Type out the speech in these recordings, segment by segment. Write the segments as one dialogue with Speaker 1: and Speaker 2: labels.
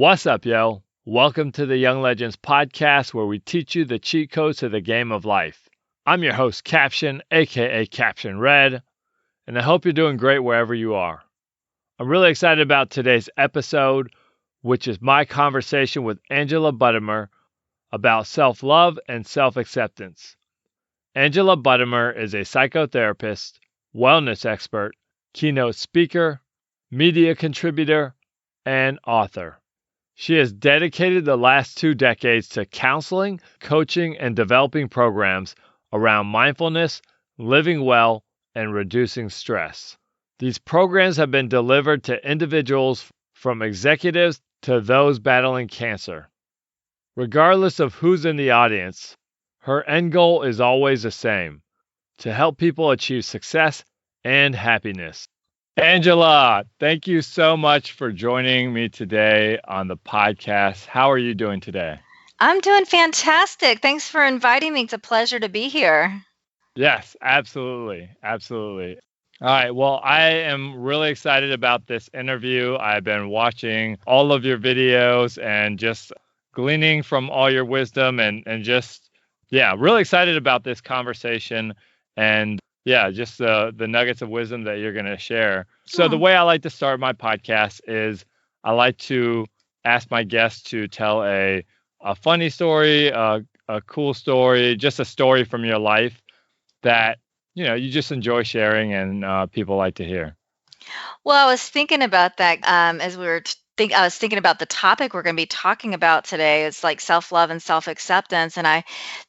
Speaker 1: What's up, yo? Welcome to the Young Legends podcast, where we teach you the cheat codes to the game of life. I'm your host, Caption, aka Caption Red, and I hope you're doing great wherever you are. I'm really excited about today's episode, which is my conversation with Angela Buttimer about self-love and self-acceptance. Angela Buttimer is a psychotherapist, wellness expert, keynote speaker, media contributor, and author. She has dedicated the last 2 decades to counseling, coaching, and developing programs around mindfulness, living well, and reducing stress. These programs have been delivered to individuals from executives to those battling cancer. Regardless of who's in the audience, her end goal is always the same: to help people achieve success and happiness. Angela, thank you so much for joining me today on the podcast. How are you doing today?
Speaker 2: I'm doing fantastic. Thanks for inviting me. It's a pleasure to be here.
Speaker 1: Yes, absolutely. Absolutely. All right. Well, I am really excited about this interview. I've been watching all of your videos and just gleaning from all your wisdom and just, really excited about this conversation and just the nuggets of wisdom that you're going to share. So the way I like to start my podcast is I like to ask my guests to tell a funny story, a cool story, just a story from your life that, you just enjoy sharing and people like to hear.
Speaker 2: Well, I was thinking about that as we were I was thinking about the topic we're going to be talking about today. It's like self-love and self-acceptance. And I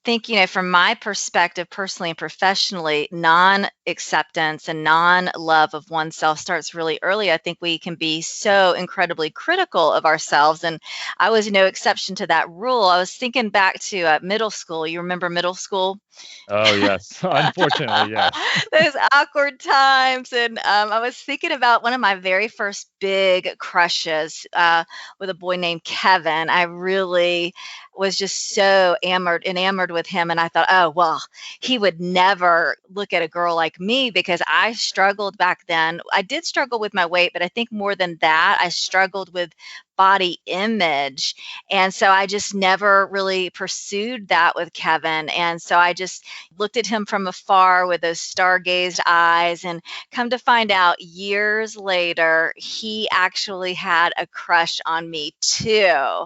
Speaker 2: think, from my perspective, personally and professionally, non-acceptance and non-love of oneself starts really early. I think we can be so incredibly critical of ourselves. And I was no exception to that rule. I was thinking back to middle school. You remember middle school?
Speaker 1: Oh, yes. Unfortunately, yes.
Speaker 2: Those awkward times. And I was thinking about one of my very first big crushes with a boy named Kevin. I really was just so enamored with him. And I thought, oh, well, he would never look at a girl like me, because I struggled back then. I did struggle with my weight, but I think more than that, I struggled with body image. And so I just never really pursued that with Kevin. And so I just looked at him from afar with those stargazed eyes, and come to find out years later, he actually had a crush on me too.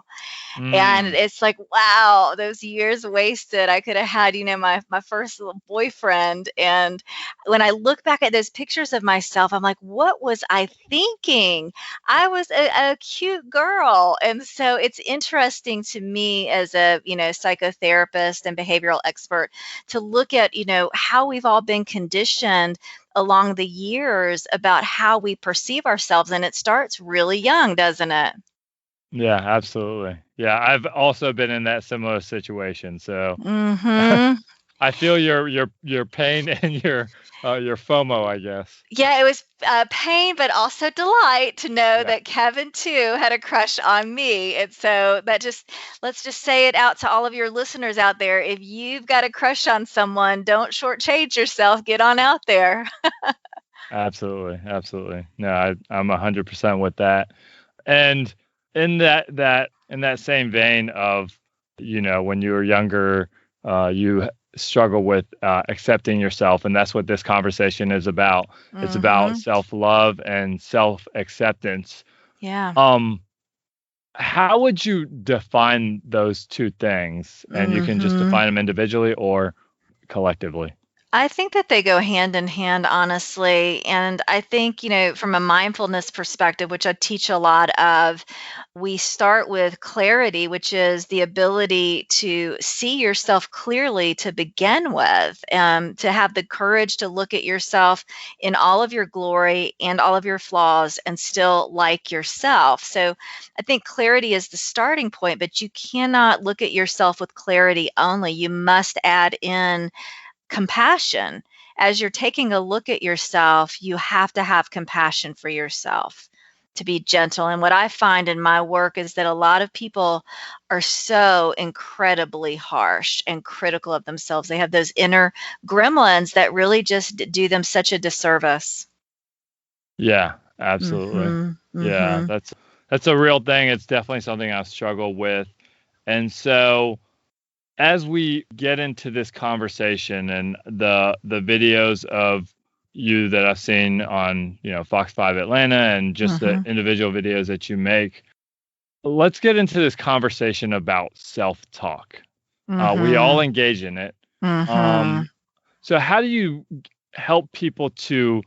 Speaker 2: And it's like, wow, those years wasted. I could have had, my first little boyfriend. And when I look back at those pictures of myself, I'm like, what was I thinking? I was a cute girl. And so it's interesting to me as a, psychotherapist and behavioral expert to look at, how we've all been conditioned along the years about how we perceive ourselves. And it starts really young, doesn't it?
Speaker 1: Yeah, absolutely. Yeah, I've also been in that similar situation. So I feel your pain and your FOMO, I guess.
Speaker 2: Yeah, it was pain, but also delight to know that Kevin too had a crush on me. And so let's just say it out to all of your listeners out there. If you've got a crush on someone, don't shortchange yourself. Get on out there.
Speaker 1: Absolutely, absolutely. No, I'm 100% with that. And in that same vein of, when you were younger, you struggle with accepting yourself, and that's what this conversation is about. It's about self-love and self-acceptance.
Speaker 2: Yeah.
Speaker 1: How would you define those two things? And you can just define them individually or collectively.
Speaker 2: I think that they go hand in hand, honestly. And I think, from a mindfulness perspective, which I teach a lot of, we start with clarity, which is the ability to see yourself clearly to begin with, to have the courage to look at yourself in all of your glory and all of your flaws and still like yourself. So I think clarity is the starting point, but you cannot look at yourself with clarity only. You must add in compassion. As you're taking a look at yourself, you have to have compassion for yourself, to be gentle. And what I find in my work is that a lot of people are so incredibly harsh and critical of themselves. They have those inner gremlins that really just do them such a disservice.
Speaker 1: Yeah, absolutely. Yeah, that's a real thing. It's definitely something I've struggled with. And so as we get into this conversation and the videos of you that I've seen on, Fox 5 Atlanta and just the
Speaker 2: Mhm.
Speaker 1: individual videos that you make, let's get into this conversation about self-talk. We all
Speaker 2: Mhm.
Speaker 1: engage in it.
Speaker 2: Mhm.
Speaker 1: Um, so how do you help people to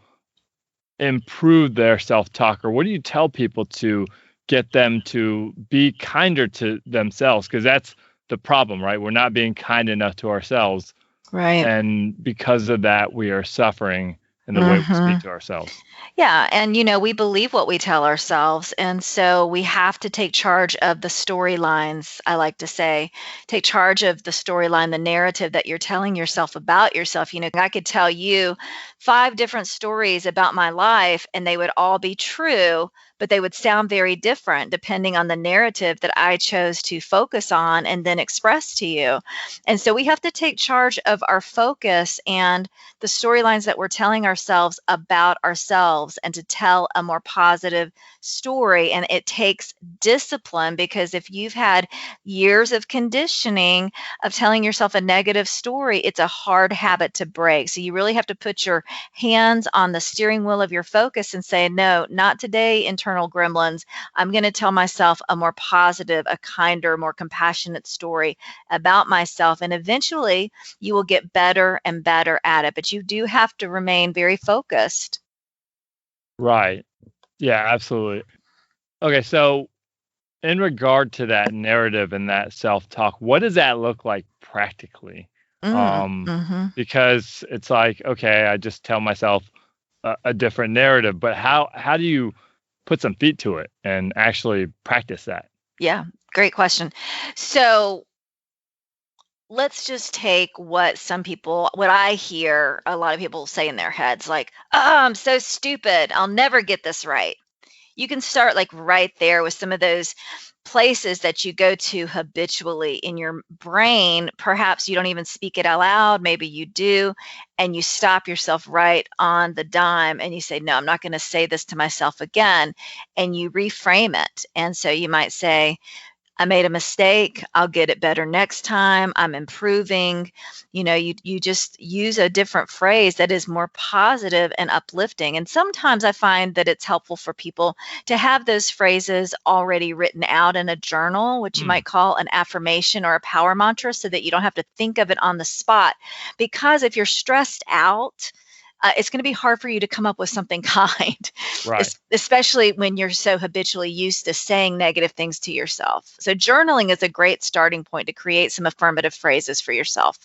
Speaker 1: improve their self-talk, or what do you tell people to get them to be kinder to themselves? Because that's the problem, right? We're not being kind enough to ourselves,
Speaker 2: Right.
Speaker 1: and because of that, we are suffering in the way we speak
Speaker 2: Mhm.
Speaker 1: to ourselves.
Speaker 2: Yeah, and we believe what we tell ourselves, and so we have to take charge of the storylines, I like to say. Take charge of the storyline, the narrative that you're telling yourself about yourself. I could tell you 5 different stories about my life, and they would all be true, but they would sound very different depending on the narrative that I chose to focus on and then express to you. And so we have to take charge of our focus and the storylines that we're telling ourselves about ourselves and to tell a more positive story. And it takes discipline because if you've had years of conditioning of telling yourself a negative story, it's a hard habit to break. So you really have to put your hands on the steering wheel of your focus and say, no, not today, internal gremlins. I'm going to tell myself a more positive, a kinder, more compassionate story about myself. And eventually, you will get better and better at it, but you do have to remain very focused.
Speaker 1: Right. Yeah, absolutely. Okay, so in regard to that narrative and that self-talk, what does that look like practically? Um,
Speaker 2: Mhm.
Speaker 1: because it's like, okay, I just tell myself a different narrative, but how do you put some feet to it and actually practice that?
Speaker 2: Yeah, great question. So, let's just take what I hear a lot of people say in their heads, like, "Oh, I'm so stupid. I'll never get this right." You can start like right there with some of those places that you go to habitually in your brain. Perhaps you don't even speak it out loud, maybe you do, and you stop yourself right on the dime and you say, no, I'm not going to say this to myself again. And you reframe it. And so you might say, I made a mistake. I'll get it better next time. I'm improving. You just use a different phrase that is more positive and uplifting. And sometimes I find that it's helpful for people to have those phrases already written out in a journal, which you
Speaker 1: Mm,
Speaker 2: might call an affirmation or a power mantra, so that you don't have to think of it on the spot. Because if you're stressed out, it's going to be hard for you to come up with something kind,
Speaker 1: right.
Speaker 2: especially when you're so habitually used to saying negative things to yourself. So, journaling is a great starting point to create some affirmative phrases for yourself.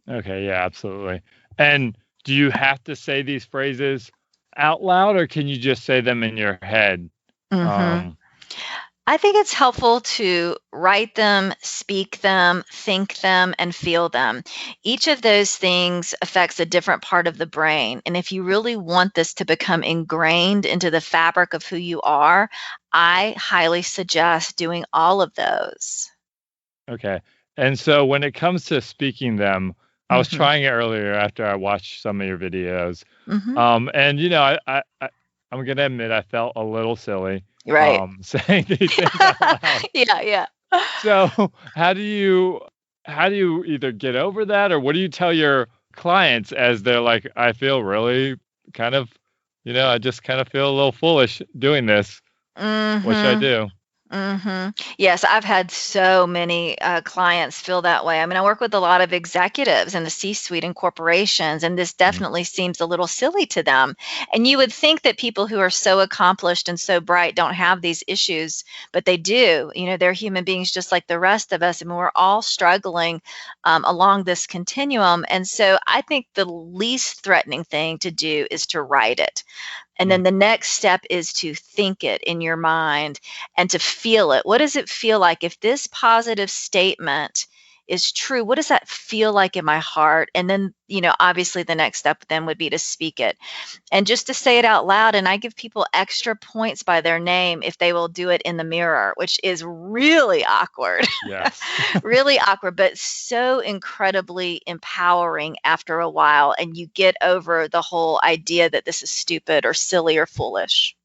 Speaker 1: Okay, yeah, absolutely. And do you have to say these phrases out loud, or can you just say them in your head?
Speaker 2: hmm
Speaker 1: Um,
Speaker 2: I think it's helpful to write them, speak them, think them, and feel them. Each of those things affects a different part of the brain. And if you really want this to become ingrained into the fabric of who you are, I highly suggest doing all of those.
Speaker 1: okay. And so when it comes to speaking them, I was
Speaker 2: hmm
Speaker 1: trying it earlier after I watched some of your videos.
Speaker 2: hmm
Speaker 1: And I'm gonna admit I felt a little silly
Speaker 2: Right.
Speaker 1: saying these things out loud.
Speaker 2: Yeah, yeah.
Speaker 1: So how do you either get over that, or what do you tell your clients as they're like, I feel really kind of, I just kind of feel a little foolish doing this. What should I
Speaker 2: Mhm.
Speaker 1: do?
Speaker 2: Yes, I've had so many clients feel that way. I mean, I work with a lot of executives in the C-suite and corporations, and this
Speaker 1: Mhm.
Speaker 2: definitely seems a little silly to them. And you would think that people who are so accomplished and so bright don't have these issues, but they do. They're human beings just like the rest of us, and we're all struggling along this continuum. And so I think the least threatening thing to do is to write it. And
Speaker 1: Mm,
Speaker 2: then the next step is to think it in your mind and to feel it. What does it feel like? If this positive statement is true, what does that feel like in my heart? And then, obviously the next step then would be to speak it and just to say it out loud. And I give people extra points by their name if they will do it in the mirror, which is really awkward.
Speaker 1: yes.
Speaker 2: Really awkward, but so incredibly empowering after a while. And you get over the whole idea that this is stupid or silly or foolish.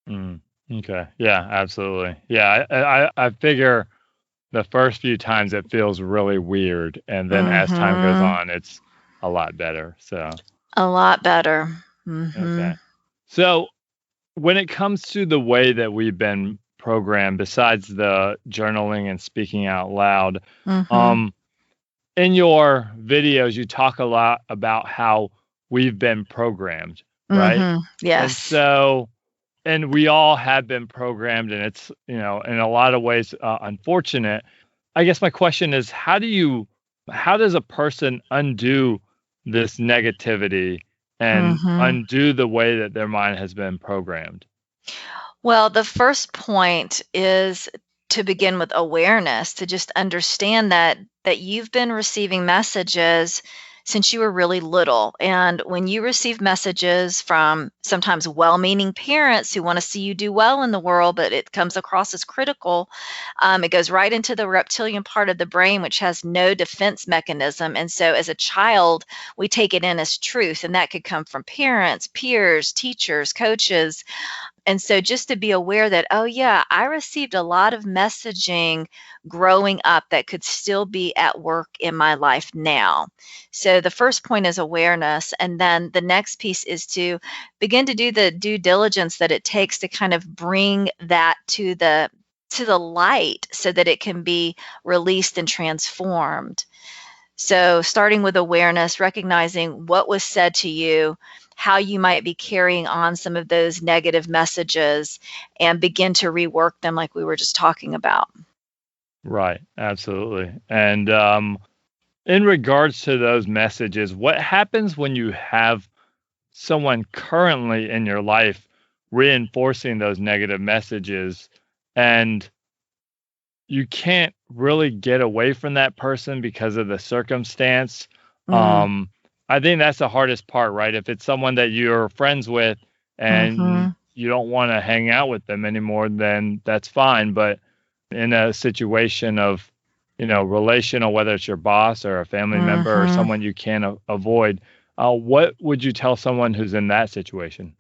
Speaker 1: Mm. Okay. Yeah, absolutely. Yeah, I figure the first few times it feels really weird, and then as time goes
Speaker 2: Mhm.
Speaker 1: on, it's a lot better. So,
Speaker 2: A lot better. Mhm.
Speaker 1: okay. So, when it comes to the way that we've been programmed, besides the journaling and speaking out loud,
Speaker 2: Mhm.
Speaker 1: um, in your videos, you talk a lot about how we've been programmed, right?
Speaker 2: Mhm.
Speaker 1: And
Speaker 2: Yes.
Speaker 1: so, and we all have been programmed, and it's, in a lot of ways, unfortunate. I guess my question is, how does a person undo this negativity and
Speaker 2: Mhm.
Speaker 1: undo the way that their mind has been programmed?
Speaker 2: Well, the first point is to begin with awareness, to just understand that you've been receiving messages since you were really little. And when you receive messages from sometimes well-meaning parents who want to see you do well in the world, but it comes across as critical, it goes right into the reptilian part of the brain, which has no defense mechanism. And so as a child, we take it in as truth. And that could come from parents, peers, teachers, coaches, and so just to be aware that, oh, yeah, I received a lot of messaging growing up that could still be at work in my life now. So the first point is awareness. And then the next piece is to begin to do the due diligence that it takes to kind of bring that to the light so that it can be released and transformed. So, starting with awareness, recognizing what was said to you, how you might be carrying on some of those negative messages, and begin to rework them, like we were just talking about.
Speaker 1: Right, absolutely. And in regards to those messages, what happens when you have someone currently in your life reinforcing those negative messages and you can't really get away from that person because of the circumstance?
Speaker 2: Mm,
Speaker 1: um I think that's the hardest part, right? If it's someone that you're friends with and
Speaker 2: mhm,
Speaker 1: you don't want to hang out with them anymore, then that's fine. But in a situation of, relational, whether it's your boss or a family member or
Speaker 2: mhm.
Speaker 1: someone you can't avoid, what would you tell someone who's in that situation?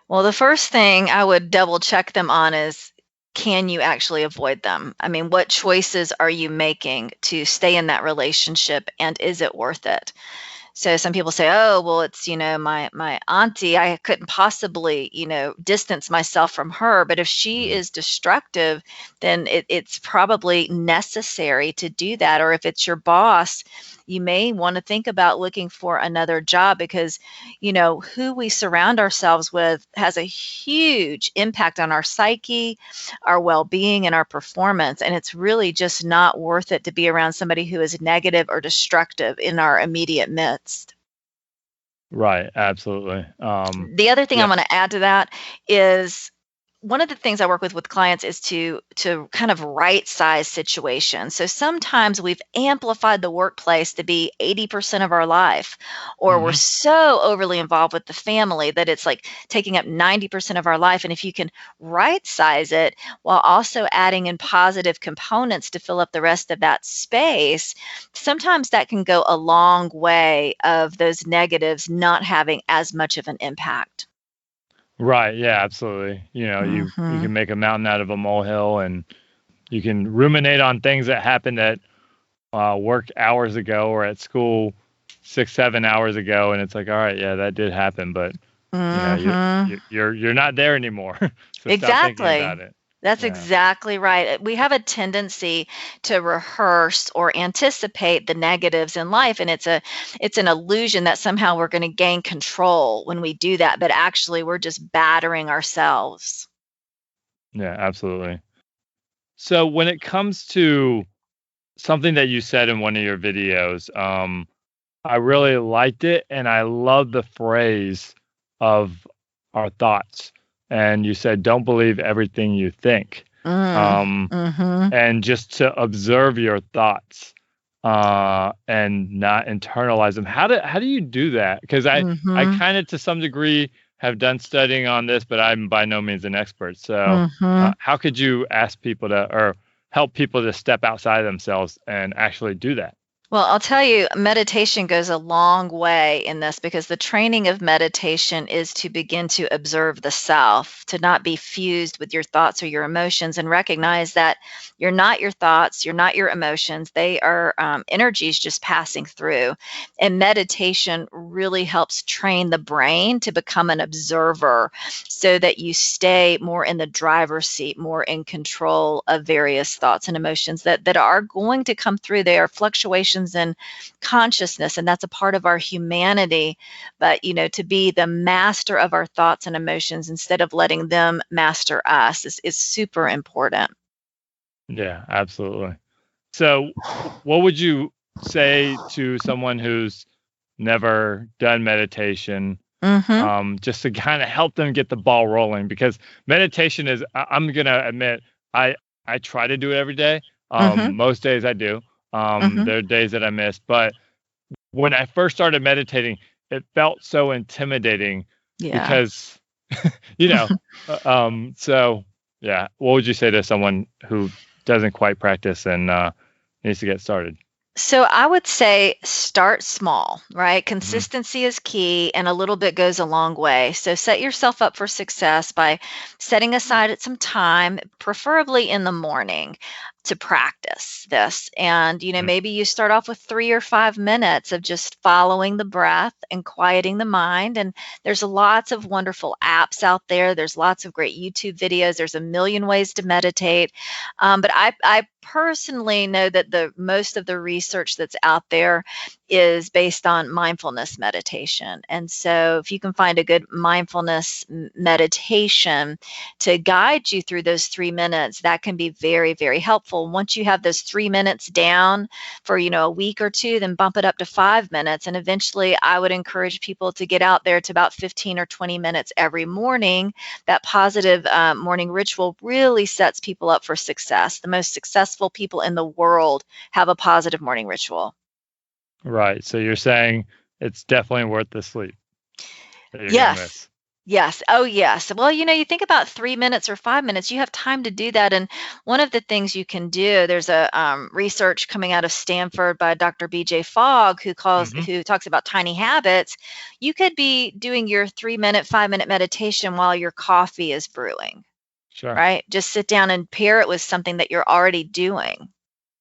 Speaker 2: Well, the first thing I would double check them on is, can you actually avoid them? I mean, what choices are you making to stay in that relationship, and is it worth it? So some people say, "Oh, well, it's, my auntie. I couldn't possibly, distance myself from her." But if she
Speaker 1: Mhm.
Speaker 2: is destructive, then it's probably necessary to do that. Or if it's your boss, you may want to think about looking for another job because, who we surround ourselves with has a huge impact on our psyche, our well-being, and our performance. And it's really just not worth it to be around somebody who is negative or destructive in our immediate midst.
Speaker 1: Right, absolutely.
Speaker 2: The other thing I
Speaker 1: Yeah.
Speaker 2: wanna add to that is one of the things I work with clients is to kind of right size situations. So sometimes we've amplified the workplace to be 80% of our life, or we're
Speaker 1: Hmm.
Speaker 2: so overly involved with the family that it's like taking up 90% of our life. And if you can right size it while also adding in positive components to fill up the rest of that space, sometimes that can go a long way of those negatives not having as much of an impact.
Speaker 1: Right, yeah, absolutely. You
Speaker 2: Mhm.
Speaker 1: can make a mountain out of a molehill, and you can ruminate on things that happened at work hours ago or at school 6, 7 hours ago, and it's like, all right, yeah, that did happen, but you know, you,
Speaker 2: Mhm.
Speaker 1: you're not there anymore, so stop thinking
Speaker 2: Exactly.
Speaker 1: about it.
Speaker 2: That's
Speaker 1: Yeah,
Speaker 2: exactly right. We have a tendency to rehearse or anticipate the negatives in life, and it's an illusion that somehow we're gonna gain control when we do that, but actually we're just battering ourselves.
Speaker 1: yeah, absolutely. So when it comes to something that you said in one of your videos, I really liked it, and I love the phrase of our thoughts. And you said, "Don't believe everything you think,"
Speaker 2: Mm.
Speaker 1: um,
Speaker 2: Mhm.
Speaker 1: and just to observe your thoughts and not internalize them. How do you do that? Because I
Speaker 2: Mhm.
Speaker 1: kind of, to some degree, have done studying on this, but I'm by no means an expert. So,
Speaker 2: Mhm.
Speaker 1: how could you ask people to, or help people to step outside themselves and actually do that?
Speaker 2: Well, I'll tell you, meditation goes a long way in this because the training of meditation is to begin to observe the self, to not be fused with your thoughts or your emotions, and recognize that you're not your thoughts, you're not your emotions. They are energies just passing through. And meditation really helps train the brain to become an observer so that you stay more in the driver's seat, more in control of various thoughts and emotions that are going to come through. They are fluctuations in consciousness, and that's a part of our humanity. But, to be the master of our thoughts and emotions instead of letting them master us is super important.
Speaker 1: Yeah, absolutely. So, what would you say to someone who's never done meditation,
Speaker 2: Hmm.
Speaker 1: just to kind of help them get the ball rolling? Because meditation is, I'm gonna admit, I I try to do it every day.
Speaker 2: Hmm.
Speaker 1: Most days I do.
Speaker 2: Hmm.
Speaker 1: There are days that I miss, but when I first started meditating, it felt so intimidating
Speaker 2: Yeah.
Speaker 1: because, you know, so yeah. What would you say to someone who doesn't quite practice and needs to get started?
Speaker 2: So I would say start small, right?
Speaker 1: Hmm.
Speaker 2: Consistency is key and a little bit goes a long way. So set yourself up for success by setting aside some time, preferably in the morning, to practice this. And, maybe you start off with 3 or 5 minutes of just following the breath and quieting the mind. And there's lots of wonderful apps out there. There's lots of great YouTube videos. There's a million ways to meditate. But I personally know that the most of the research that's out there is based on mindfulness meditation. And so if you can find a good mindfulness meditation to guide you through those 3 minutes, that can be very, very helpful. Once you have those 3 minutes down for, a week or two, then bump it up to 5 minutes. And eventually I would encourage people to get out there to about 15 or 20 minutes every morning. That positive morning ritual really sets people up for success. The most successful people in the world have a positive morning ritual.
Speaker 1: Right. So you're saying it's definitely worth the sleep that you're gonna
Speaker 2: Yes.
Speaker 1: miss.
Speaker 2: Yes. Oh, yes. Well, you think about 3 minutes or 5 minutes, you have time to do that. And one of the things you can do, there's a research coming out of Stanford by Dr. BJ Fogg
Speaker 1: Hmm.
Speaker 2: who talks about tiny habits. You could be doing your 3 minute, 5 minute meditation while your coffee is brewing,
Speaker 1: Sure.
Speaker 2: right? Just sit down and pair it with something that you're already doing.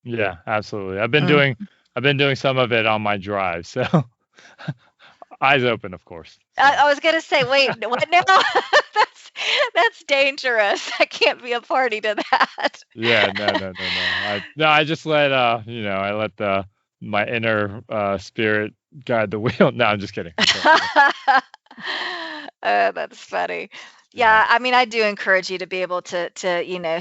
Speaker 1: Yeah, absolutely.
Speaker 2: Mm.
Speaker 1: I've been doing some of it on my drive, so eyes open, of course. So
Speaker 2: I was gonna say, wait, what now? That's that's dangerous. I can't be a party to that.
Speaker 1: yeah, no. I just let I let the my inner spirit guide the wheel. No, I'm just kidding. I'm totally kidding.
Speaker 2: That's funny.
Speaker 1: Yeah.
Speaker 2: Yeah, I mean, I do encourage you to be able to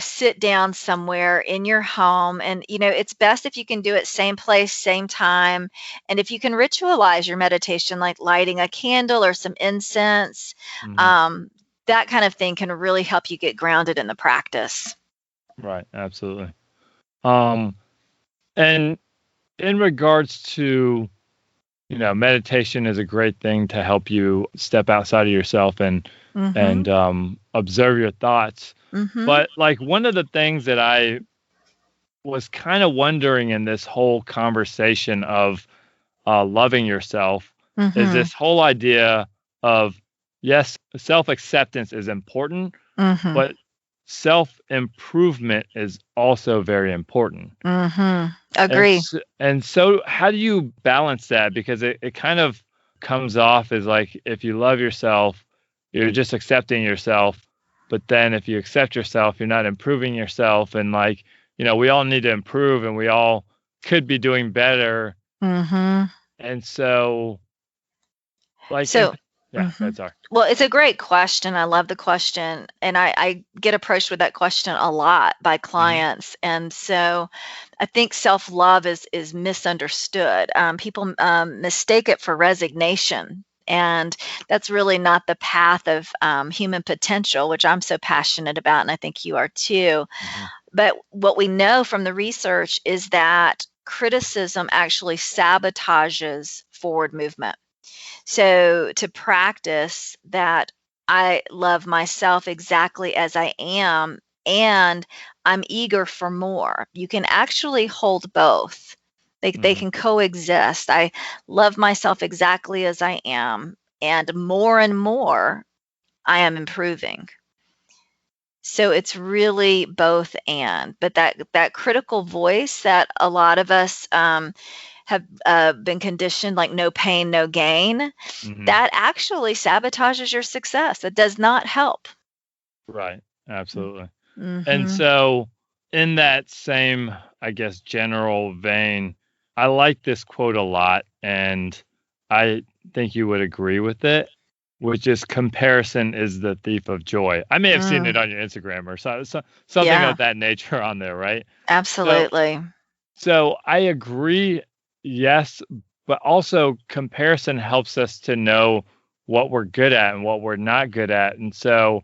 Speaker 2: sit down somewhere in your home, and it's best if you can do it same place, same time, and if you can ritualize your meditation, like lighting a candle or some incense,
Speaker 1: Hmm.
Speaker 2: um, that kind of thing can really help you get grounded in the practice.
Speaker 1: Right, absolutely. Um, and in regards to, meditation is a great thing to help you step outside of yourself and
Speaker 2: Mhm.
Speaker 1: observe your thoughts.
Speaker 2: Mhm.
Speaker 1: But like one of the things that I was kind of wondering in this whole conversation of loving yourself is
Speaker 2: Mhm.
Speaker 1: this whole idea of yes, self acceptance is important,
Speaker 2: Mhm.
Speaker 1: but self improvement is also very important.
Speaker 2: Mhm. Agree.
Speaker 1: And so how do you balance that? Because it kind of comes off as like if you love yourself, you're just accepting yourself. But then if you accept yourself, you're not improving yourself. And like, we all need to improve and we all could be doing better.
Speaker 2: Mhm.
Speaker 1: And so like
Speaker 2: So
Speaker 1: yeah,
Speaker 2: mhm.
Speaker 1: that's our
Speaker 2: Well, it's a great question. I love the question, and I get approached with that question a lot by
Speaker 1: hmm
Speaker 2: clients, and so I think self-love is misunderstood. People mistake it for resignation, and that's really not the path of human potential, which I'm so passionate about, and I think you are too.
Speaker 1: hmm
Speaker 2: But what we know from the research is that criticism actually sabotages forward movement. So to practice that I love myself exactly as I am and I'm eager for more. You can actually hold both. They
Speaker 1: Hmm.
Speaker 2: can coexist. I love myself exactly as I am, and more I am improving. So it's really both and. But that critical voice that a lot of us have been conditioned, like no pain, no gain,
Speaker 1: Hmm.
Speaker 2: that actually sabotages your success. It does not help.
Speaker 1: Right. Absolutely. And
Speaker 2: Mm-hmm.
Speaker 1: so, in that same, I guess, general vein, I like this quote a lot, and I think you would agree with it, which is comparison is the thief of joy. I may have seen it
Speaker 2: Mm,
Speaker 1: on your Instagram or something
Speaker 2: yeah,
Speaker 1: of that nature on there, right? So,
Speaker 2: absolutely.
Speaker 1: so I agree, yes, but also comparison helps us to know what we're good at and what we're not good at. And so,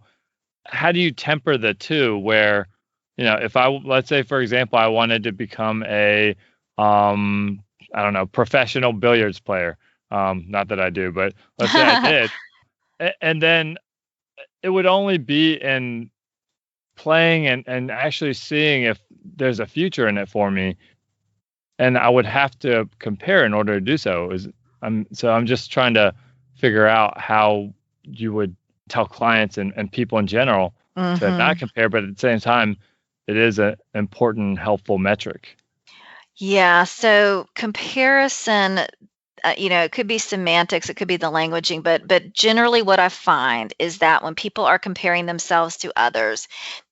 Speaker 1: how do you temper the two where, if let's say, for example, I wanted to become a, um, I don't know, professional billiards player. Not that I do, but let's say I did. And then it would only be in playing and actually seeing if there's a future in it for me. And I would have to compare in order to do so. I'm just trying to figure out how you would tell clients and people in general to not
Speaker 2: Hmm.
Speaker 1: compare, but at the same time, it is an important, helpful metric.
Speaker 2: Yeah, so comparison, it could be semantics, it could be the languaging, but generally what I find is that when people are comparing themselves to others,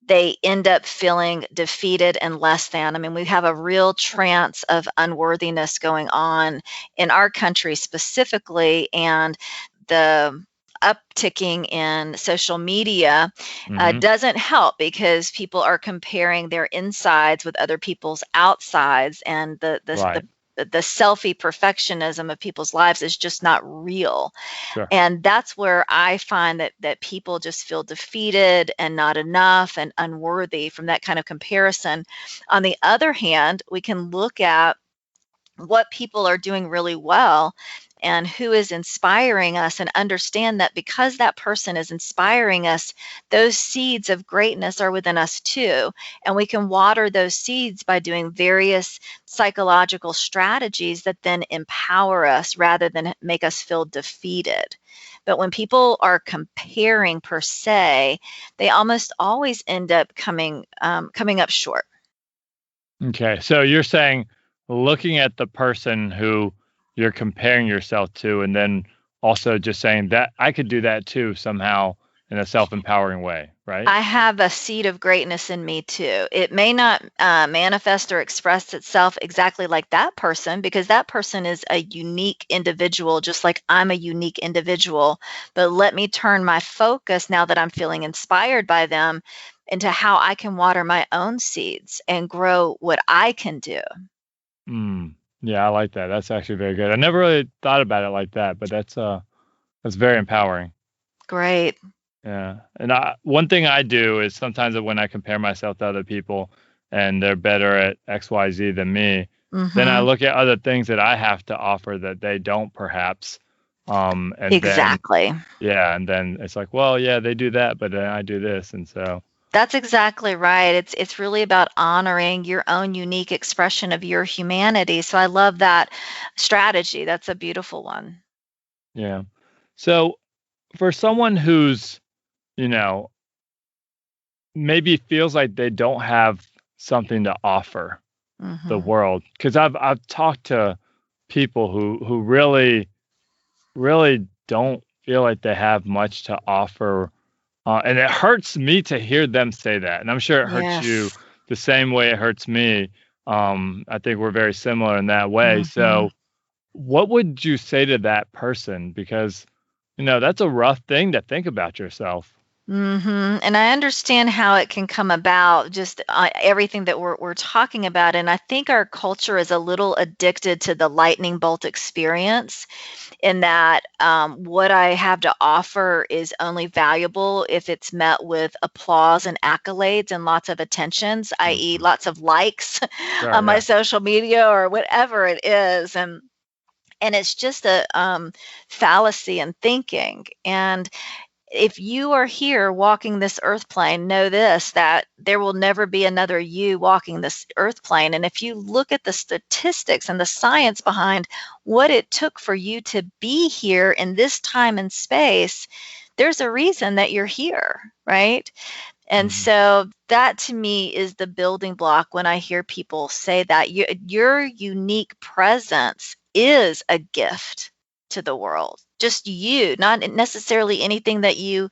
Speaker 2: they end up feeling defeated and less than. I mean, we have a real trance of unworthiness going on in our country specifically, and the upticking in social media
Speaker 1: Hmm.
Speaker 2: doesn't help because people are comparing their insides with other people's outsides, and
Speaker 1: Right.
Speaker 2: the selfie perfectionism of people's lives is just not real.
Speaker 1: Sure.
Speaker 2: And that's where I find that people just feel defeated and not enough and unworthy from that kind of comparison. On the other hand, we can look at what people are doing really well and who is inspiring us, and understand that because that person is inspiring us, those seeds of greatness are within us too. And we can water those seeds by doing various psychological strategies that then empower us rather than make us feel defeated. But when people are comparing per se, they almost always end up coming up short.
Speaker 1: Okay. So you're saying looking at the person who you're comparing yourself to, and then also just saying that I could do that too somehow in a self-empowering way, right?
Speaker 2: I have a seed of greatness in me too. It may not manifest or express itself exactly like that person, because that person is a unique individual, just like I'm a unique individual. But let me turn my focus, now that I'm feeling inspired by them, into how I can water my own seeds and grow what I can do.
Speaker 1: Mm. Yeah, I like that. That's actually very good. I never really thought about it like that, but that's very empowering.
Speaker 2: Great.
Speaker 1: Yeah. And one thing I do is sometimes when I compare myself to other people and they're better at XYZ than me, then I
Speaker 2: Hmm.
Speaker 1: look at other things that I have to offer that they don't perhaps. And then
Speaker 2: Exactly.
Speaker 1: yeah, and then it's like, well, yeah, they do that, but then I do this, and so
Speaker 2: That's exactly right. It's really about honoring your own unique expression of your humanity. So I love that strategy. That's a beautiful one.
Speaker 1: yeah. So for someone who's, you know, maybe feels like they don't have something to offer the
Speaker 2: Mhm.
Speaker 1: world, because I've talked to people who really don't feel like they have much to offer, and it hurts me to hear them say that, and I'm sure it hurts you
Speaker 2: Yes.
Speaker 1: the same way it hurts me. I think we're very similar in that way.
Speaker 2: Mhm.
Speaker 1: So, what would you say to that person? Because that's a rough thing to think about yourself.
Speaker 2: Mhm. And I understand how it can come about, just everything that we're talking about. And I think our culture is a little addicted to the lightning bolt experience, in that what I have to offer is only valuable if it's met with applause and accolades and lots of attentions, i.e.,
Speaker 1: Mhm.
Speaker 2: lots of likes
Speaker 1: Sure.
Speaker 2: on my
Speaker 1: Yeah.
Speaker 2: social media or whatever it is. And it's just a fallacy in thinking. And if you are here walking this earth plane, know this, that there will never be another you walking this earth plane. And if you look at the statistics and the science behind what it took for you to be here in this time and space, there's a reason that you're here, right? And
Speaker 1: Mhm.
Speaker 2: so that to me is the building block when I hear people say that your unique presence is a gift to the world. Just you, not necessarily anything that you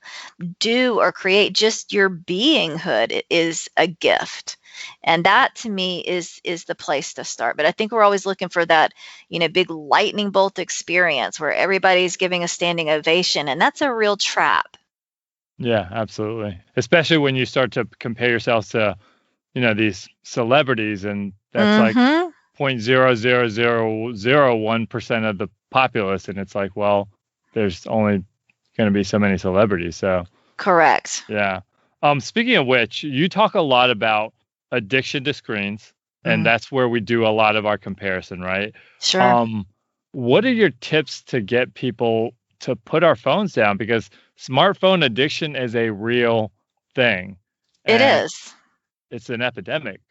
Speaker 2: do or create, just your beinghood is a gift. And that to me is the place to start. But I think we're always looking for that, big lightning bolt experience where everybody's giving a standing ovation, and that's a real trap.
Speaker 1: Yeah, absolutely. Especially when you start to compare yourself to, these celebrities, and that's like
Speaker 2: Mhm.
Speaker 1: 0.00001% of the populace, and it's like, well, there's only going to be so many celebrities. So,
Speaker 2: Correct.
Speaker 1: yeah. Speaking of which, you talk a lot about addiction to screens, and
Speaker 2: Mm,
Speaker 1: that's where we do a lot of our comparison, right?
Speaker 2: sure.
Speaker 1: Um, what are your tips to get people to put our phones down? Because smartphone addiction is a real thing,
Speaker 2: It
Speaker 1: and
Speaker 2: is.
Speaker 1: it's an epidemic.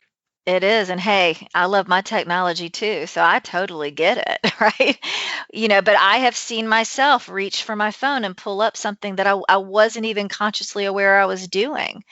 Speaker 2: It is, and hey, I love my technology too, so I totally get it, right? But I have seen myself reach for my phone and pull up something that I wasn't even consciously aware I was doing.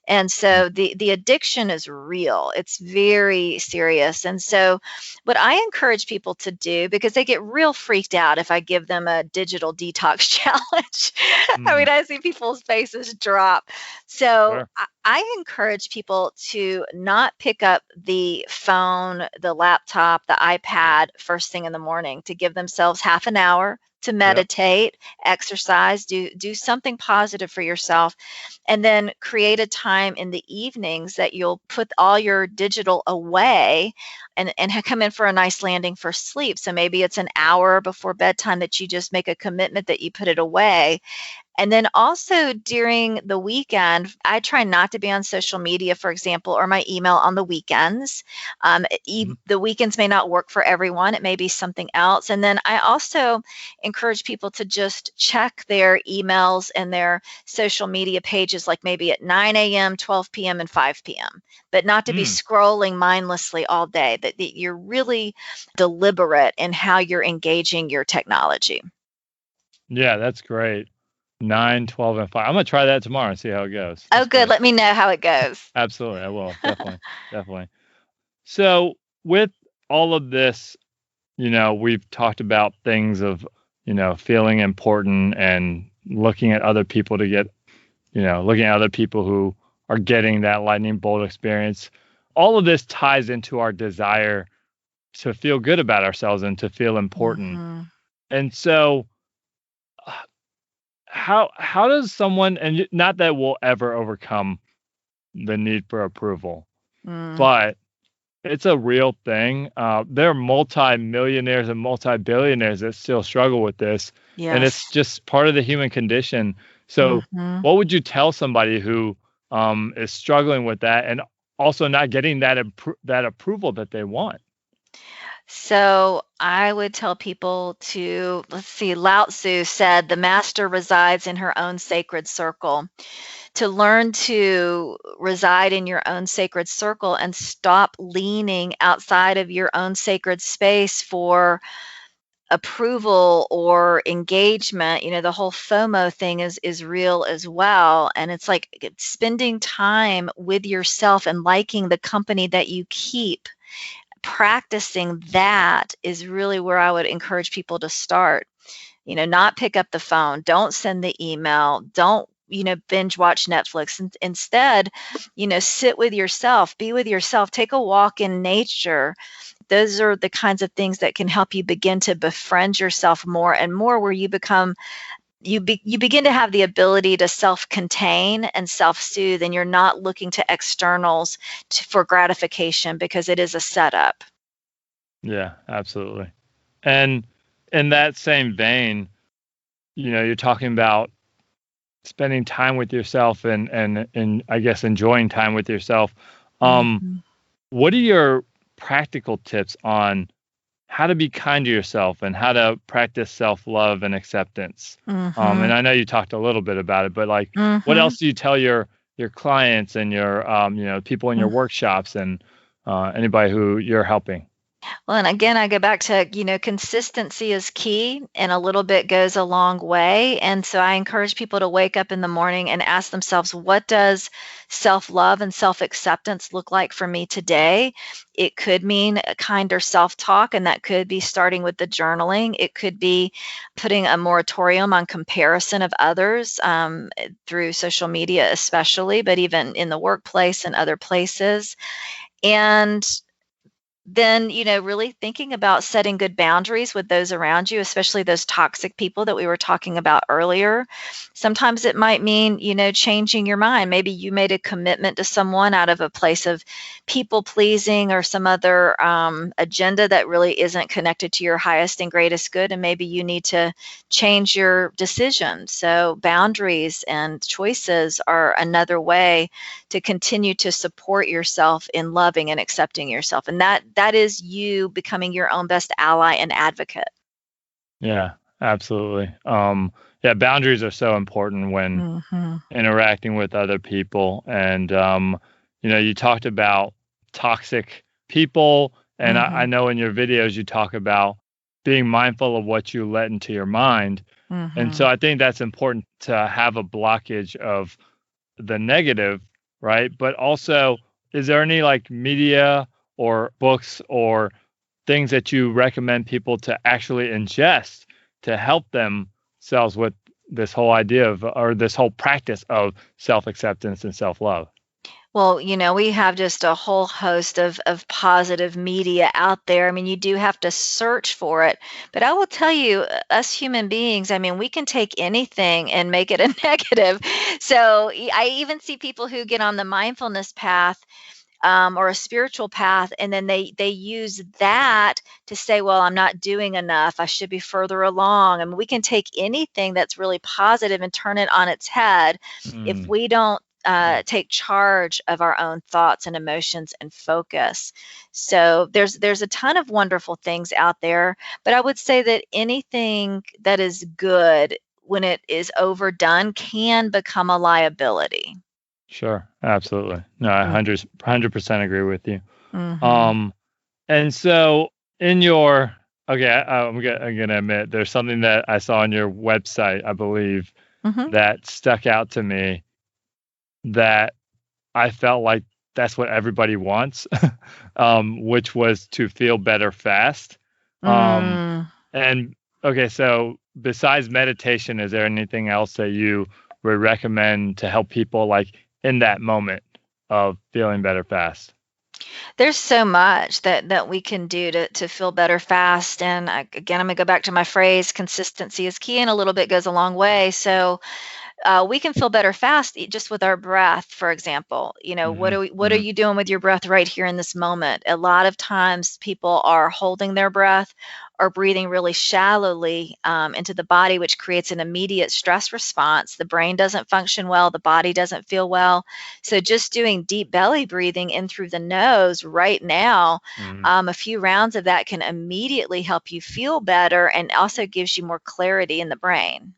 Speaker 2: And
Speaker 1: Mm.
Speaker 2: so the addiction is real. It's very serious. And so what I encourage people to do, because they get real freaked out if I give them a digital detox challenge. I
Speaker 1: Mm,
Speaker 2: mean, I see people's faces drop. So
Speaker 1: sure.
Speaker 2: I encourage people to not pick up the phone, the laptop, the iPad first thing in the morning, to give themselves half an hour to
Speaker 1: Yep.
Speaker 2: meditate, exercise, do something positive for yourself, and then create a time in the evenings that you'll put all your digital away, and come in for a nice landing for sleep. So maybe it's an hour before bedtime that you just make a commitment that you put it away. And then also during the weekend, I try not to be on social media, for example, or my email on the weekends.
Speaker 1: Mhm.
Speaker 2: The weekends may not work for everyone. It may be something else. And then I also encourage people to just check their emails and their social media pages, like maybe at 9 a.m., 12 p.m., and 5 p.m., but not to be
Speaker 1: Mm,
Speaker 2: scrolling mindlessly all day, that you're really deliberate in how you're engaging your technology.
Speaker 1: yeah, that's great. 9, 12, and 5. I'm gonna try that tomorrow and see how it goes.
Speaker 2: Oh,
Speaker 1: That's
Speaker 2: good.
Speaker 1: great.
Speaker 2: Let me know how it goes.
Speaker 1: Absolutely, I will. Definitely, definitely. So, with all of this, we've talked about things of, feeling important and looking at other people to get, looking at other people who are getting that lightning bolt experience. All of this ties into our desire to feel good about ourselves and to feel important.
Speaker 2: Mhm.
Speaker 1: And so, uh, how does someone, and not that we'll ever overcome the need for approval,
Speaker 2: Mm,
Speaker 1: but it's a real thing. There are multi-millionaires and multi-billionaires that still struggle with this, and it's
Speaker 2: yes.
Speaker 1: just part of the human condition. So,
Speaker 2: Mhm.
Speaker 1: what would you tell somebody who is struggling with that and also not getting that approval that they want?
Speaker 2: So I would tell people to, let's see, Lao Tzu said, the master resides in her own sacred circle. To learn to reside in your own sacred circle and stop leaning outside of your own sacred space for approval or engagement. The whole FOMO thing is real as well, and it's like spending time with yourself and liking the company that you keep. Practicing that is really where I would encourage people to start. Not pick up the phone, don't send the email, don't binge watch Netflix. Instead, sit with yourself, be with yourself, take a walk in nature. Those are the kinds of things that can help you begin to befriend yourself more and more, where you begin to have the ability to self-contain and self-soothe, and you're not looking to externals for gratification, because it is a setup.
Speaker 1: Yeah, absolutely. And in that same vein, you're talking about spending time with yourself and I guess enjoying time with yourself. Um,
Speaker 2: Mhm.
Speaker 1: what are your practical tips on how to be kind to yourself and how to practice self-love and acceptance. And
Speaker 2: Mhm.
Speaker 1: I know you talked a little bit about it, but like, what
Speaker 2: Mhm.
Speaker 1: else do you tell your clients and your people in your workshops and anybody who you're helping?
Speaker 2: Well, and again, I go back to, consistency is key and a little bit goes a long way. And so I encourage people to wake up in the morning and ask themselves, what does self love and self acceptance look like for me today? It could mean a kinder self talk, and that could be starting with the journaling. It could be putting a moratorium on comparison of others through social media, especially, but even in the workplace and other places. And then, really thinking about setting good boundaries with those around you, especially those toxic people that we were talking about earlier. Sometimes it might mean, changing your mind. Maybe you made a commitment to someone out of a place of people pleasing or some other agenda that really isn't connected to your highest and greatest good. And maybe you need to change your decision. So, boundaries and choices are another way to continue to support yourself in loving and accepting yourself, and that is you becoming your own best ally and advocate.
Speaker 1: Yeah, absolutely. Yeah, boundaries are so important when
Speaker 2: Mhm.
Speaker 1: interacting with other people. And, you talked about toxic people. And I
Speaker 2: Mhm.
Speaker 1: know in your videos, you talk about being mindful of what you let into your mind. And so
Speaker 2: Mhm.
Speaker 1: I think that's important to have a blockage of the negative, right? But also, is there any like media or books or things that you recommend people to actually ingest to help themselves with this whole idea of or this whole practice of self-acceptance and self-love?
Speaker 2: Well, we have just a whole host of positive media out there. I mean, you do have to search for it. But I will tell you, us human beings, I mean, we can take anything and make it a negative. So I even see people who get on the mindfulness path or a spiritual path, and then they use that to say, well, I'm not doing enough, I should be further along. I mean, we can take anything that's really positive and turn it on its head if
Speaker 1: Mm,
Speaker 2: we don't take charge of our own thoughts and emotions and focus. So there's a ton of wonderful things out there, but I would say that anything that is good, when it is overdone, can become a liability.
Speaker 1: sure, absolutely. No, I
Speaker 2: Mm.
Speaker 1: 100% agree with you.
Speaker 2: Mhm.
Speaker 1: Um, and so in your okay, I'm gonna admit there's something that I saw on your website, I believe,
Speaker 2: Mhm.
Speaker 1: that stuck out to me that I felt like that's what everybody wants, which was to feel better fast. Um,
Speaker 2: Mm.
Speaker 1: and okay, so besides meditation, is there anything else that you would recommend to help people like in that moment of feeling better fast?
Speaker 2: There's so much that we can do to feel better fast. And again, I'm gonna go back to my phrase: consistency is key, and a little bit goes a long way. So we can feel better fast just with our breath, for example.
Speaker 1: Hmm.
Speaker 2: What are you doing with your breath right here in this moment? A lot of times people are holding their breath or breathing really shallowly into the body, which creates an immediate stress response. The brain doesn't function well, the body doesn't feel well. So just doing deep belly breathing in through the nose right now,
Speaker 1: Hmm.
Speaker 2: a few rounds of that can immediately help you feel better and also gives you more clarity in the brain.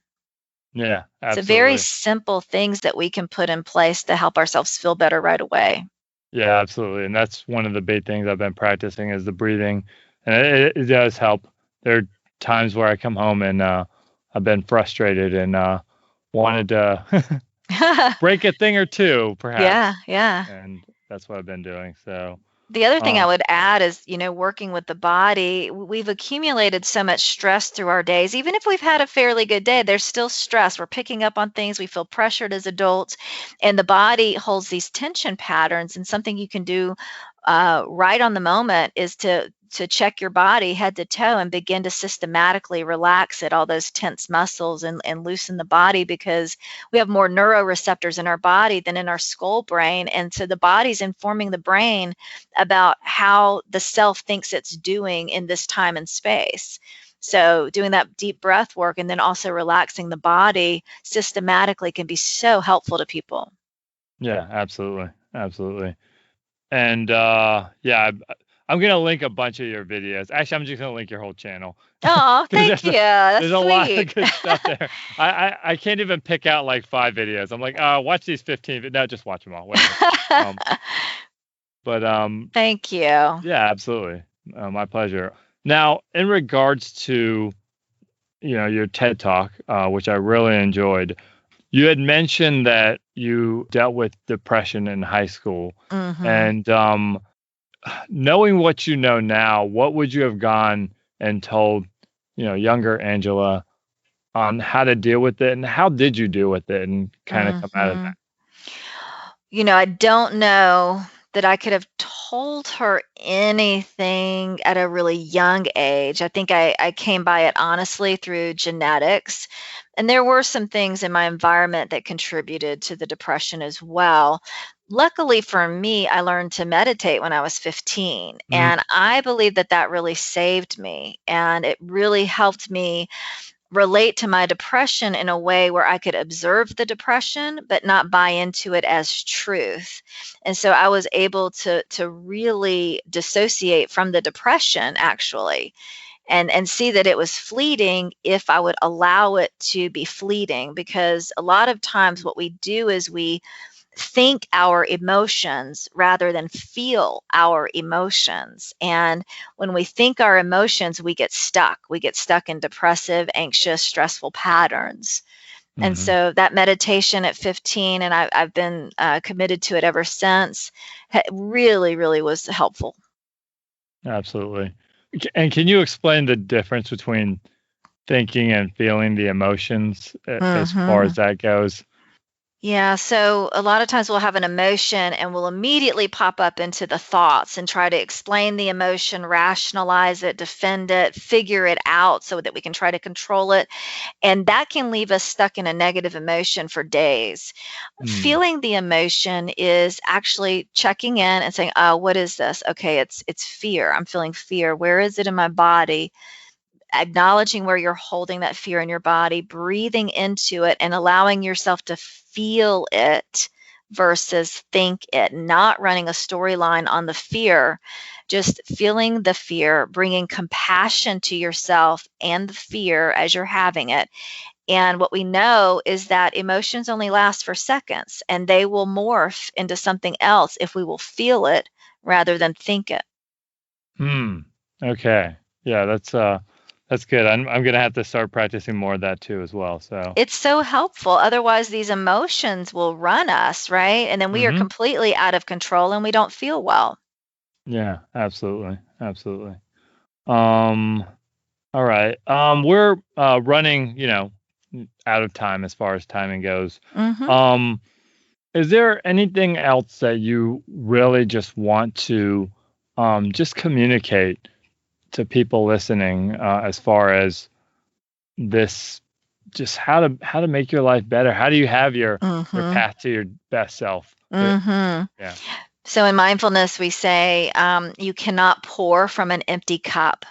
Speaker 1: Yeah,
Speaker 2: So very
Speaker 1: absolutely.
Speaker 2: simple things that we can put in place to help ourselves feel better right away.
Speaker 1: Yeah, absolutely. And that's one of the big things I've been practicing is the breathing. And it does help. There are times where I come home and I've been frustrated and wanted to break a thing or two,
Speaker 2: Yeah,
Speaker 1: perhaps.
Speaker 2: yeah.
Speaker 1: And that's what I've been doing. So,
Speaker 2: The other thing I
Speaker 1: um,
Speaker 2: would add is, working with the body, we've accumulated so much stress through our days. Even if we've had a fairly good day, there's still stress. We're picking up on things. We feel pressured as adults, and the body holds these tension patterns. And something you can do right on the moment is to check your body head to toe and begin to systematically relax it, all those tense muscles, and loosen the body, because we have more neuroreceptors in our body than in our skull brain. And so the body's informing the brain about how the self thinks it's doing in this time and space. So doing that deep breath work and then also relaxing the body systematically can be so helpful to people.
Speaker 1: yeah, absolutely. Absolutely. And yeah, I'm gonna link a bunch of your videos. Actually, I'm just gonna link your whole channel
Speaker 2: Oh,
Speaker 1: because
Speaker 2: thank you. That's
Speaker 1: there's a lot of
Speaker 2: sweet.
Speaker 1: good stuff there. I can't even pick out like 5 videos. I'm like, watch these 15. No, just watch them all. Whatever. Um, but
Speaker 2: Thank you.
Speaker 1: yeah, absolutely, my pleasure. Now, in regards to your TED Talk, which I really enjoyed, you had mentioned that you dealt with depression in high school,
Speaker 2: Mhm.
Speaker 1: and knowing what you know now, what would you have gone and told, younger Angela on how to deal with it, and how did you deal with it and kind of come out of that?
Speaker 2: Mhm. I don't know that I could have told her anything at a really young age. I think I came by it honestly through genetics. And there were some things in my environment that contributed to the depression as well. Luckily for me, I learned to meditate when I was 15.
Speaker 1: Mm,
Speaker 2: And I believe that that really saved me. And it really helped me relate to my depression in a way where I could observe the depression but not buy into it as truth. And so I was able to really dissociate from the depression actually and see that it was fleeting if I would allow it to be fleeting, because a lot of times what we do is we think our emotions rather than feel our emotions. And when we think our emotions, we get stuck. We get stuck in depressive, anxious, stressful patterns. And
Speaker 1: mhm.
Speaker 2: so that meditation at 15, and I've been committed to it ever since, really, really was helpful.
Speaker 1: Absolutely. And can you explain the difference between thinking and feeling the emotions as far
Speaker 2: Hmm.
Speaker 1: as that goes?
Speaker 2: Yeah, so a lot of times we'll have an emotion and we'll immediately pop up into the thoughts and try to explain the emotion, rationalize it, defend it, figure it out so that we can try to control it. And that can leave us stuck in a negative emotion for days.
Speaker 1: Mm,
Speaker 2: Feeling the emotion is actually checking in and saying, "Oh, what is this? Okay, it's fear. I'm feeling fear. Where is it in my body?" Acknowledging where you're holding that fear in your body, breathing into it, and allowing yourself to feel it versus think it, not running a storyline on the fear, just feeling the fear, bringing compassion to yourself and the fear as you're having it. And what we know is that emotions only last for seconds and they will morph into something else if we will feel it rather than think it.
Speaker 1: hmm. Okay. Yeah, that's good. I'm gonna have to start practicing more of that too as well. So.
Speaker 2: It's so helpful. Otherwise, these emotions will run us, right? And then we are
Speaker 1: Hmm.
Speaker 2: completely out of control and we don't feel well.
Speaker 1: Yeah, absolutely, absolutely. Um, all right. We're running, out of time as far as timing goes.
Speaker 2: Mhm.
Speaker 1: Um, is there anything else that you really just want to just communicate to people listening as far as this, just how to make your life better? How do you have your
Speaker 2: Mhm.
Speaker 1: path to your best self?
Speaker 2: Mhm.
Speaker 1: Yeah.
Speaker 2: So in mindfulness, we say you cannot pour from an empty cup.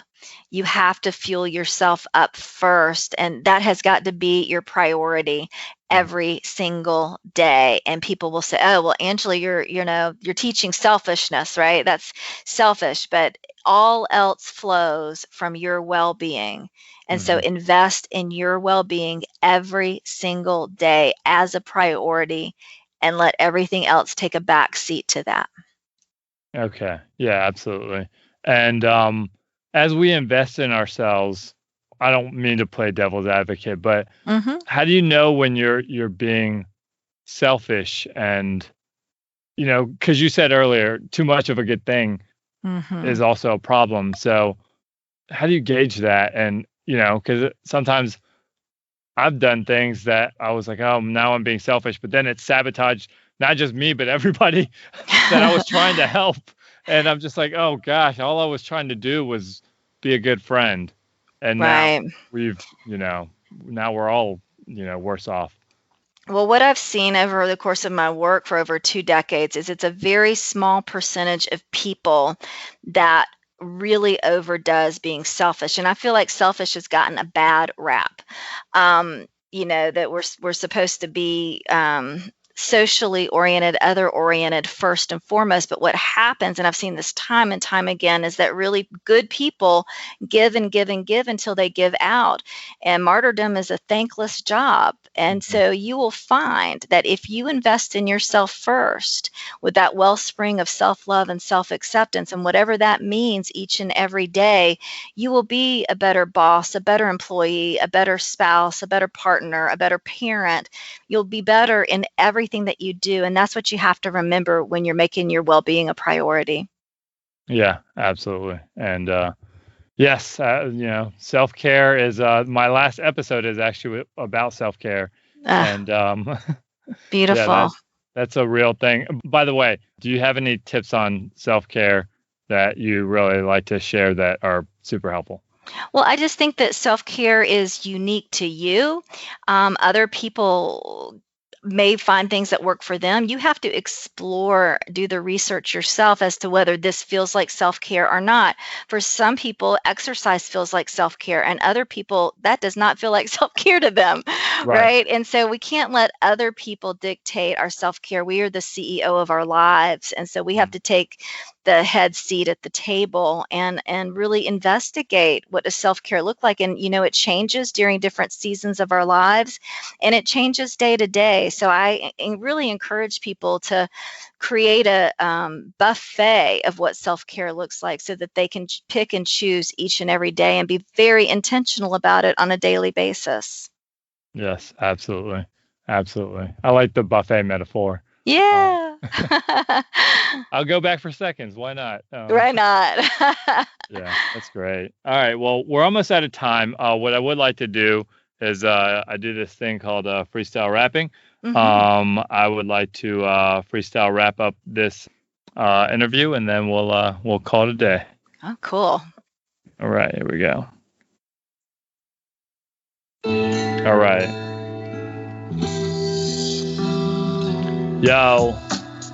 Speaker 2: You have to fuel yourself up first, and that has got to be your priority
Speaker 1: Mm,
Speaker 2: every single day. And people will say, "Oh, well, Angela, you're teaching selfishness, right? That's selfish." But all else flows from your well-being. And so
Speaker 1: mhm.
Speaker 2: invest in your well-being every single day as a priority and let everything else take a back seat to that.
Speaker 1: Okay. Yeah, absolutely. And as we invest in ourselves, I don't mean to play devil's advocate, but
Speaker 2: Mhm.
Speaker 1: how do you know when you're being selfish? And because you said earlier, too much of a good thing is
Speaker 2: Mhm.
Speaker 1: also a problem. So how do you gauge that? And because sometimes I've done things that I was like, oh, now I'm being selfish, but then it sabotaged not just me, but everybody that I was trying to help. And I'm just like, oh gosh, all I was trying to do was be a good friend. And now
Speaker 2: Right.
Speaker 1: we've, now we're all, worse off.
Speaker 2: Well, what I've seen over the course of my work for over 2 decades is it's a very small percentage of people that really overdoes being selfish, and I feel like selfish has gotten a bad rap. That we're supposed to be, socially oriented, other oriented first and foremost. But what happens, and I've seen this time and time again, is that really good people give and give and give until they give out. And martyrdom is a thankless job. And
Speaker 1: Mm-hmm.
Speaker 2: so you will find that if you invest in yourself first with that wellspring of self-love and self-acceptance, and whatever that means each and every day, you will be a better boss, a better employee, a better spouse, a better partner, a better parent. You'll be better in everything that you do. And that's what you have to remember when you're making your well-being a priority.
Speaker 1: Yeah, absolutely. And yes, self-care is my last episode is actually about self-care. And yeah,
Speaker 2: Beautiful.
Speaker 1: that's a real thing. By the way, do you have any tips on self-care that you really like to share that are super helpful?
Speaker 2: Well, I just think that self-care is unique to you. Other people may find things that work for them. You have to explore, do the research yourself as to whether this feels like self-care or not. For some people, exercise feels like self-care, and other people, that does not feel like self-care to them,
Speaker 1: Right.
Speaker 2: right? And so we can't let other people dictate our self-care. We are the CEO of our lives, and so we have to take the head seat at the table and really investigate what does self-care look like. And it changes during different seasons of our lives, and it changes day to day. So I really encourage people to create a buffet of what self-care looks like, so that they can pick and choose each and every day and be very intentional about it on a daily basis.
Speaker 1: Yes, absolutely. Absolutely. I like the buffet metaphor.
Speaker 2: Yeah.
Speaker 1: I'll go back for seconds. Why not?
Speaker 2: Why not?
Speaker 1: Yeah, that's great. All right. Well, we're almost out of time. What I would like to do is I do this thing called freestyle rapping.
Speaker 2: Mhm.
Speaker 1: I would like to freestyle wrap up this interview, and then we'll call it a day.
Speaker 2: Oh, cool.
Speaker 1: All right. Here we go. All right. Yo,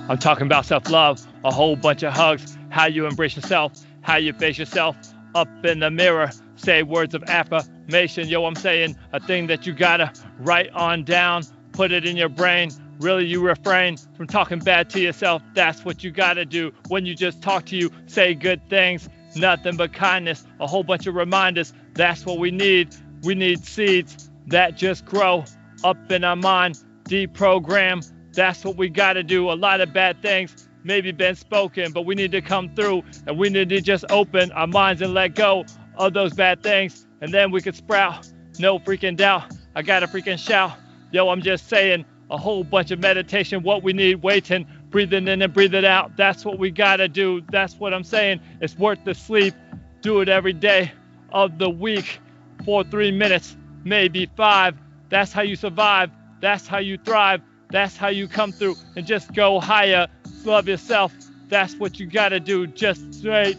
Speaker 1: I'm talking about self-love, a whole bunch of hugs, how you embrace yourself, how you face yourself up in the mirror, say words of affirmation. Yo, I'm saying a thing that you gotta write on down, put it in your brain. Really, you refrain from talking bad to yourself. That's what you gotta do when you just talk to you. Say good things, nothing but kindness, a whole bunch of reminders. That's what we need. We need seeds that just grow up in our mind, deprogram. That's what we got to do. A lot of bad things maybe been spoken, but we need to come through, and we need to just open our minds and let go of those bad things, and then we could sprout. No freaking doubt. I got to freaking shout. Yo, I'm just saying a whole bunch of meditation. What we need, waiting, breathing in and breathing out. That's what we got to do. That's what I'm saying. It's worth the sleep. Do it every day of the week for 3 minutes, maybe 5. That's how you survive. That's how you thrive. That's how you come through and just go higher. Love yourself. That's what you gotta do. Just straight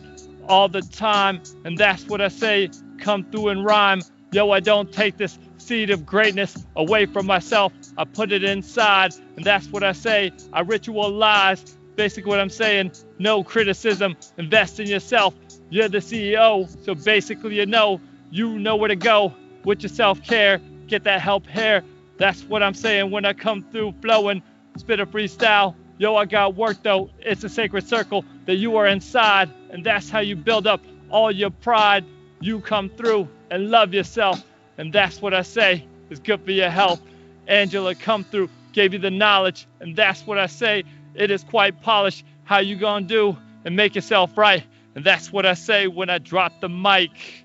Speaker 1: all the time. And that's what I say. Come through and rhyme. Yo, I don't take this seed of greatness away from myself. I put it inside. And that's what I say. I ritualize. Basically what I'm saying. No criticism. Invest in yourself. You're the CEO. So basically you know where to go with your self-care. Get that help here. That's what I'm saying when I come through flowing, spit a freestyle. Yo, I got work though. It's a sacred circle that you are inside. And that's how you build up all your pride. You come through and love yourself. And that's what I say is good for your health. Angela come through, gave you the knowledge. And that's what I say. It is quite polished. How you gonna do and make yourself right. And that's what I say when I drop the mic.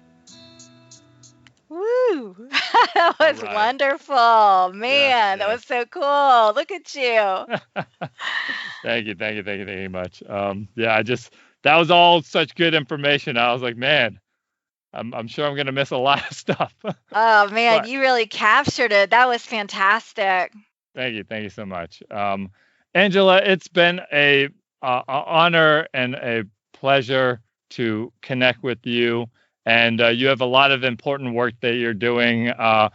Speaker 2: Woo! That was
Speaker 1: right.
Speaker 2: Wonderful. Man, that was so cool. Look at you.
Speaker 1: Thank you very much. That was all such good information. I was like, man, I'm sure I'm gonna miss a lot of stuff.
Speaker 2: Oh man, you really captured it. That was fantastic.
Speaker 1: Thank you so much. Angela, it's been a honor and a pleasure to connect with you. And you have a lot of important work that you're doing. I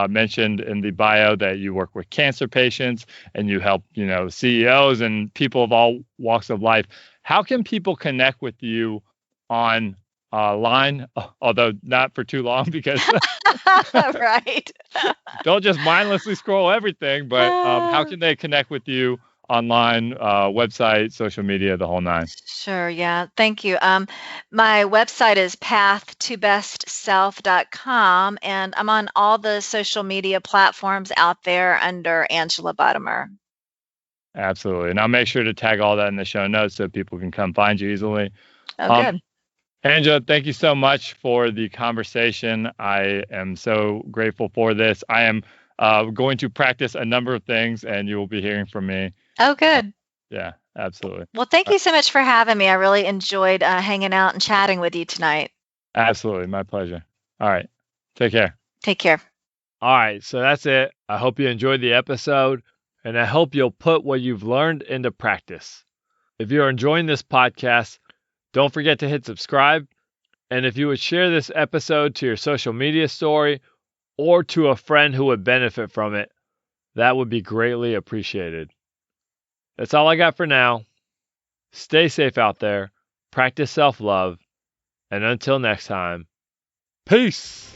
Speaker 1: mentioned in the bio that you work with cancer patients and you help, CEOs and people of all walks of life. How can people connect with you on line, although not for too long because
Speaker 2: Right.
Speaker 1: don't just mindlessly scroll everything, but how can they connect with you online, website, social media, the whole nine?
Speaker 2: Sure, yeah. Thank you. My website is pathtobestself.com, and I'm on all the social media platforms out there under Angela Buttimer.
Speaker 1: Absolutely. And I'll make sure to tag all that in the show notes so people can come find you easily.
Speaker 2: Oh,
Speaker 1: Um,
Speaker 2: good.
Speaker 1: Angela, thank you so much for the conversation. I am so grateful for this. I am going to practice a number of things, and you will be hearing from me.
Speaker 2: Oh,
Speaker 1: Uh,
Speaker 2: good.
Speaker 1: yeah, absolutely.
Speaker 2: Well, thank you so much for having me. I really enjoyed hanging out and chatting with you tonight.
Speaker 1: Absolutely. My pleasure. All right. Take care.
Speaker 2: Take care.
Speaker 1: All right. So that's it. I hope you enjoyed the episode, and I hope you'll put what you've learned into practice. If you're enjoying this podcast, don't forget to hit subscribe. And if you would share this episode to your social media story or to a friend who would benefit from it, that would be greatly appreciated. That's all I got for now. Stay safe out there, practice self love, and until next time, peace.